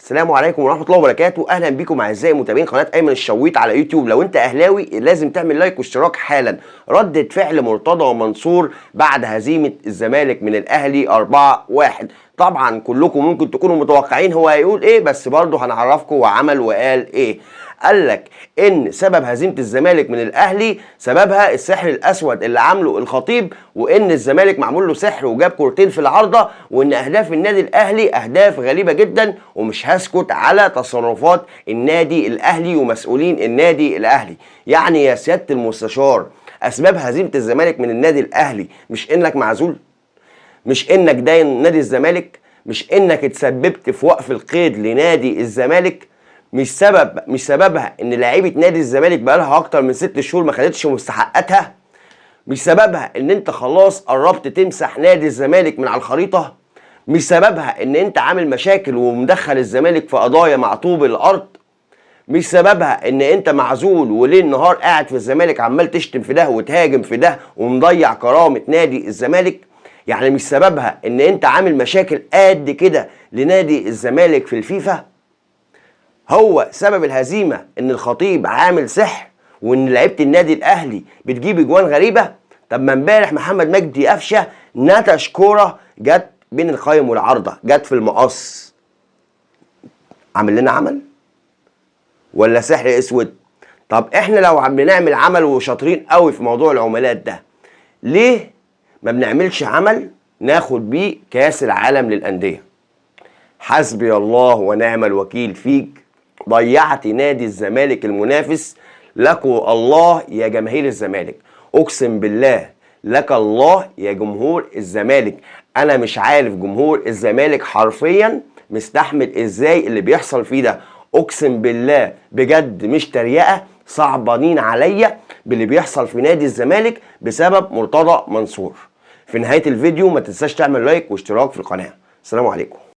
السلام عليكم ورحمة الله وبركاته. أهلا بكم أعزائي متابعين قناة أيمن الشويط على يوتيوب. لو أنت أهلاوي لازم تعمل لايك واشتراك حالا. ردة فعل مرتضى منصور بعد هزيمة الزمالك من الأهلي 4-1. طبعا كلكم ممكن تكونوا متوقعين هو هيقول إيه، بس برضه هنعرفكم هو عمل وقال إيه. قال لك ان سبب هزيمه الزمالك من الاهلي سببها السحر الاسود اللي عامله الخطيب، وان الزمالك معمول له سحر وجاب كورتين في العارضه، وان اهداف النادي الاهلي اهداف غريبه جدا، ومش هسكت على تصرفات النادي الاهلي ومسؤولين النادي الاهلي. يعني يا سياده المستشار، اسباب هزيمه الزمالك من النادي الاهلي مش انك معزول، مش انك داين نادي الزمالك، مش انك اتسببت في وقف القيد لنادي الزمالك، مش سببها ان لعيبه نادي الزمالك بقالها اكتر من 6 شهور ما خدتش مستحقاتها، مش سببها ان انت خلاص قربت تمسح نادي الزمالك من على الخريطه، مش سببها ان انت عامل مشاكل ومدخل الزمالك في قضايا مع طوب الارض، مش سببها ان انت معزول وليل نهار قاعد في الزمالك عمال تشتم في ده وتهاجم في ده ومضيع كرامه نادي الزمالك. يعني مش سببها ان انت عامل مشاكل قد كده لنادي الزمالك في الفيفا. هو سبب الهزيمه ان الخطيب عامل سحر وان لعيبه النادي الاهلي بتجيب اجوان غريبه. طب ما امبارح محمد مجدي قفشه نتش كوره جت بين القايم والعارضه، جت في المقص. عامل لنا عمل ولا سحر اسود؟ طب احنا لو عم بنعمل عمل وشاطرين قوي في موضوع العملات ده، ليه ما بنعملش عمل ناخد بيه كاس العالم للانديه؟ حسبي الله ونعم الوكيل فيك. ضيعت نادي الزمالك المنافس. لكوا الله يا جماهير الزمالك، اقسم بالله لك الله يا جمهور الزمالك. انا مش عارف جمهور الزمالك حرفيا مستحمل ازاي اللي بيحصل فيه ده. اقسم بالله بجد مش تريقه، صعبانين عليا باللي بيحصل في نادي الزمالك بسبب مرتضى منصور. في نهايه الفيديو ما تنساش تعمل لايك واشتراك في القناه. السلام عليكم.